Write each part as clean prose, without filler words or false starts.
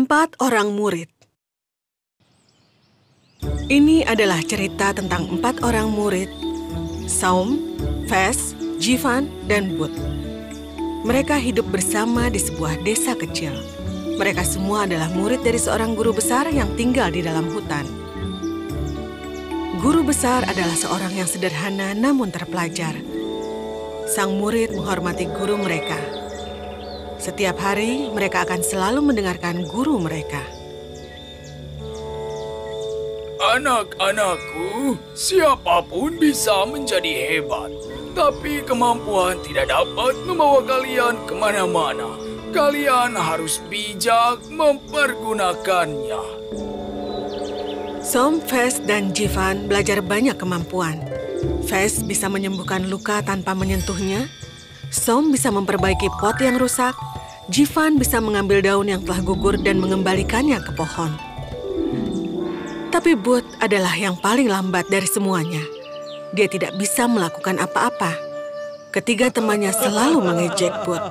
4 orang murid. Ini adalah cerita tentang 4 orang murid, Saum, Fez, Jivan, dan Bud. Mereka hidup bersama di sebuah desa kecil. Mereka semua adalah murid dari seorang guru besar yang tinggal di dalam hutan. Guru besar adalah seorang yang sederhana namun terpelajar. Sang murid menghormati guru mereka. Setiap hari, mereka akan selalu mendengarkan guru mereka. Anak-anakku, siapapun bisa menjadi hebat. Tapi kemampuan tidak dapat membawa kalian kemana-mana. Kalian harus bijak mempergunakannya. Saum, Fez, dan Jivan belajar banyak kemampuan. Fez bisa menyembuhkan luka tanpa menyentuhnya. Saum bisa memperbaiki pot yang rusak. Jivan bisa mengambil daun yang telah gugur dan mengembalikannya ke pohon. Tapi Bud adalah yang paling lambat dari semuanya. Dia tidak bisa melakukan apa-apa. Ketiga temannya selalu mengejek Bud.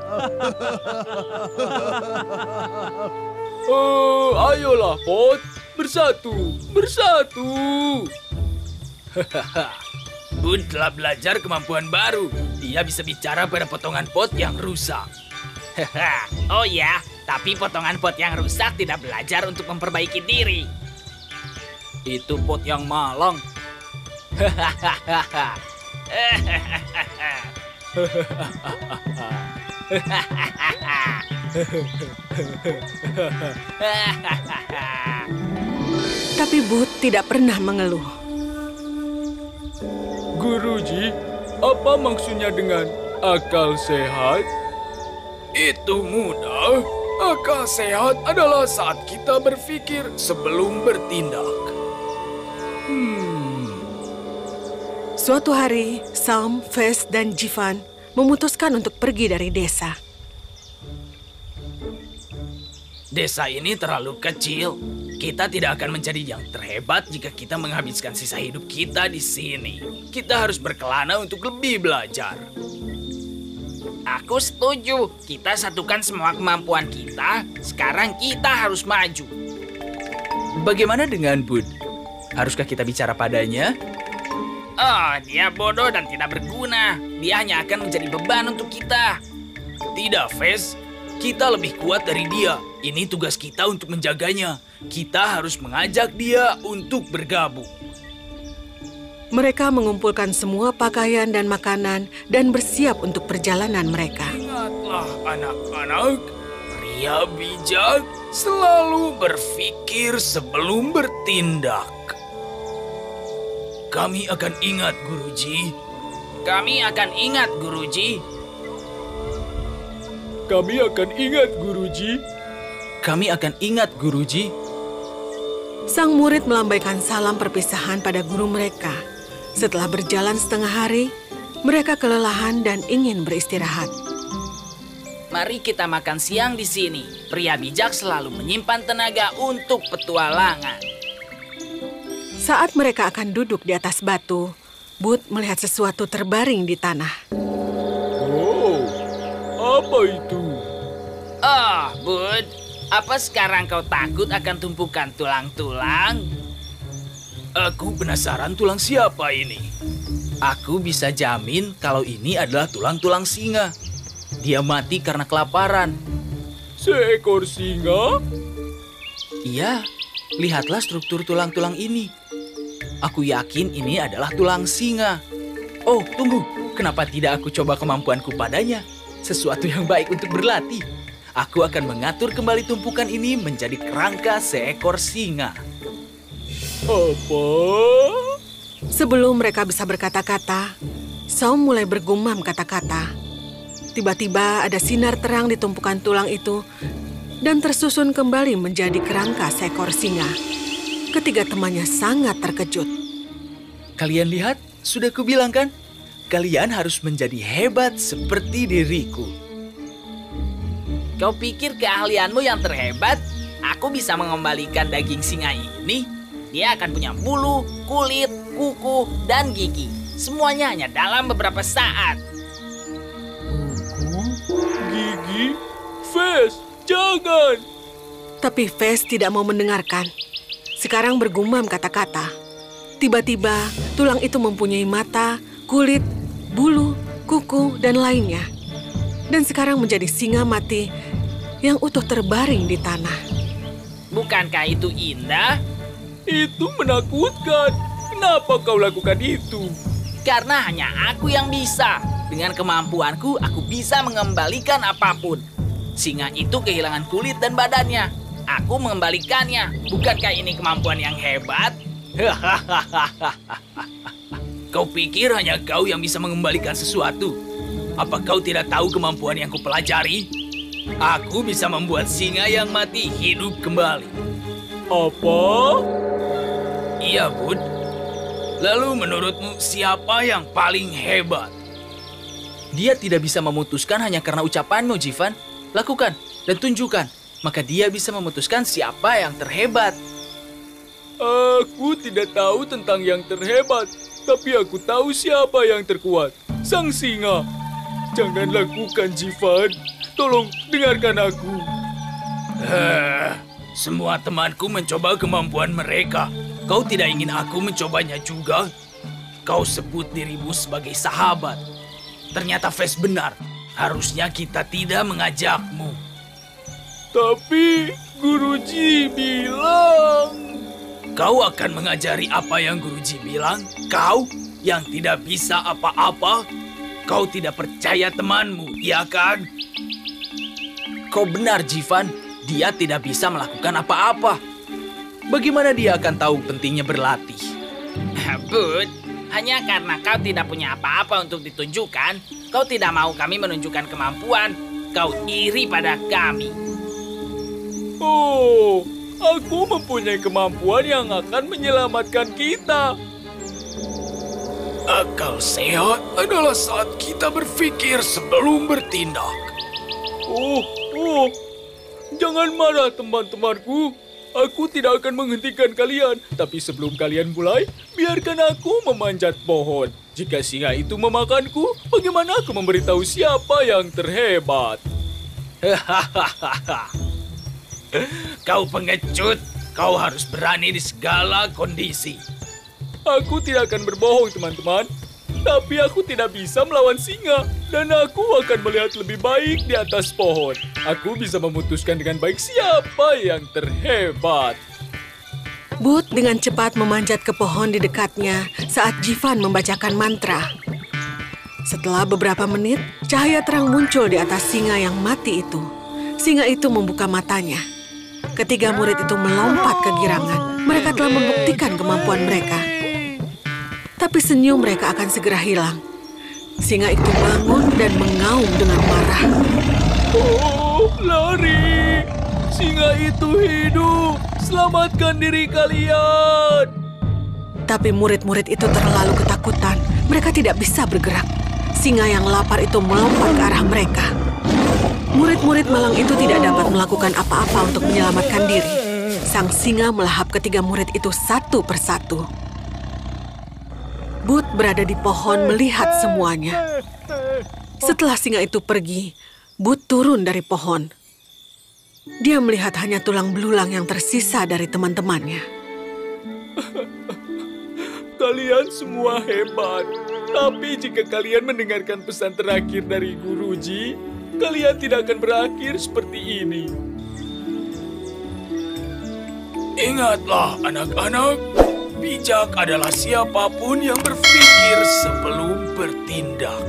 Oh, ayolah, Pot. Bersatu, bersatu. Bud telah belajar kemampuan baru. Dia bisa bicara pada potongan pot yang rusak. Oh ya, tapi potongan pot yang rusak tidak belajar untuk memperbaiki diri. Itu pot yang malang. Tapi Bud tidak pernah mengeluh. Guruji, apa maksudnya dengan akal sehat? Itu mudah. Akal sehat adalah saat kita berpikir sebelum bertindak. Suatu hari, Saum, Fez, dan Jivan memutuskan untuk pergi dari desa. Desa ini terlalu kecil. Kita tidak akan menjadi yang terhebat jika kita menghabiskan sisa hidup kita di sini. Kita harus berkelana untuk lebih belajar. Aku setuju. Kita satukan semua kemampuan kita. Sekarang kita harus maju. Bagaimana dengan Bud? Haruskah kita bicara padanya? Oh, dia bodoh dan tidak berguna. Dia hanya akan menjadi beban untuk kita. Tidak, Fez. Kita lebih kuat dari dia. Ini tugas kita untuk menjaganya. Kita harus mengajak dia untuk bergabung. Mereka mengumpulkan semua pakaian dan makanan dan bersiap untuk perjalanan mereka. Ingatlah anak-anak, pria bijak selalu berpikir sebelum bertindak. Kami akan ingat, Guruji. Kami akan ingat, Guruji. Kami akan ingat, Guruji. Kami akan ingat, Guruji. Sang murid melambaikan salam perpisahan pada guru mereka. Setelah berjalan setengah hari, mereka kelelahan dan ingin beristirahat. Mari kita makan siang di sini. Pria bijak selalu menyimpan tenaga untuk petualangan. Saat mereka akan duduk di atas batu, Bud melihat sesuatu terbaring di tanah. Oh, apa itu? Oh, Bud, apa sekarang kau takut akan tumpukan tulang-tulang? Aku penasaran tulang siapa ini. Aku bisa jamin kalau ini adalah tulang-tulang singa. Dia mati karena kelaparan. Seekor singa? Iya, lihatlah struktur tulang-tulang ini. Aku yakin ini adalah tulang singa. Oh, tunggu. Kenapa tidak aku coba kemampuanku padanya? Sesuatu yang baik untuk berlatih. Aku akan mengatur kembali tumpukan ini menjadi kerangka seekor singa. Apa? Sebelum mereka bisa berkata-kata, Saum mulai bergumam kata-kata. Tiba-tiba ada sinar terang di tumpukan tulang itu dan tersusun kembali menjadi kerangka seekor singa. Ketiga temannya sangat terkejut. Kalian lihat, sudah kubilang kan? Kalian harus menjadi hebat seperti diriku. Kau pikir keahlianmu yang terhebat? Aku bisa mengembalikan daging singa ini. Dia akan punya bulu, kulit, kuku, dan gigi. Semuanya hanya dalam beberapa saat. Kuku, gigi, Fez, jangan! Tapi Fes tidak mau mendengarkan. Sekarang bergumam kata-kata. Tiba-tiba, tulang itu mempunyai mata, kulit, bulu, kuku, dan lainnya. Dan sekarang menjadi singa mati yang utuh terbaring di tanah. Bukankah itu indah? Itu menakutkan. Kenapa kau lakukan itu? Karena hanya aku yang bisa. Dengan kemampuanku, aku bisa mengembalikan apapun. Singa itu kehilangan kulit dan badannya. Aku mengembalikannya. Bukankah ini kemampuan yang hebat? Kau pikir hanya kau yang bisa mengembalikan sesuatu? Apa kau tidak tahu kemampuan yang kupelajari? Aku bisa membuat singa yang mati hidup kembali. Apa? Iya, Bud. Lalu menurutmu siapa yang paling hebat? Dia tidak bisa memutuskan hanya karena ucapanmu, Jivan. Lakukan dan tunjukkan. Maka dia bisa memutuskan siapa yang terhebat. Aku tidak tahu tentang yang terhebat. Tapi aku tahu siapa yang terkuat. Sang singa. Jangan lakukan, Jivan. Tolong dengarkan aku. Semua temanku mencoba kemampuan mereka. Kau tidak ingin aku mencobanya juga? Kau sebut dirimu sebagai sahabat. Ternyata Fes benar. Harusnya kita tidak mengajakmu. Tapi Guruji bilang... Kau akan mengajari apa yang Guruji bilang? Kau yang tidak bisa apa-apa? Kau tidak percaya temanmu, iya kan? Kau benar, Jivan. Dia tidak bisa melakukan apa-apa. Bagaimana dia akan tahu pentingnya berlatih? Bud, hanya karena kau tidak punya apa-apa untuk ditunjukkan, kau tidak mau kami menunjukkan kemampuan. Kau iri pada kami. Oh, aku mempunyai kemampuan yang akan menyelamatkan kita. Akal sehat adalah saat kita berpikir sebelum bertindak. Jangan marah, teman-temanku. Aku tidak akan menghentikan kalian. Tapi sebelum kalian mulai, biarkan aku memanjat pohon. Jika singa itu memakanku, bagaimana aku memberitahu siapa yang terhebat? Kau pengecut. Kau harus berani di segala kondisi. Aku tidak akan berbohong, teman-teman. Tapi aku tidak bisa melawan singa. Dan aku akan melihat lebih baik di atas pohon. Aku bisa memutuskan dengan baik siapa yang terhebat. Bud dengan cepat memanjat ke pohon di dekatnya saat Jivan membacakan mantra. Setelah beberapa menit, cahaya terang muncul di atas singa yang mati itu. Singa itu membuka matanya. Ketiga murid itu melompat kegirangan. Mereka telah membuktikan kemampuan mereka. Tapi senyum mereka akan segera hilang. Singa itu bangun dan mengaum dengan marah. Oh, lari! Singa itu hidup! Selamatkan diri kalian! Tapi murid-murid itu terlalu ketakutan. Mereka tidak bisa bergerak. Singa yang lapar itu melompat ke arah mereka. Murid-murid malang itu tidak dapat melakukan apa-apa untuk menyelamatkan diri. Sang singa melahap ketiga murid itu satu persatu. Bud berada di pohon melihat semuanya. Setelah singa itu pergi, Bud turun dari pohon. Dia melihat hanya tulang belulang yang tersisa dari teman-temannya. Kalian semua hebat. Tapi jika kalian mendengarkan pesan terakhir dari Guruji, kalian tidak akan berakhir seperti ini. Ingatlah, anak-anak. Bijak adalah siapapun yang berpikir sebelum bertindak.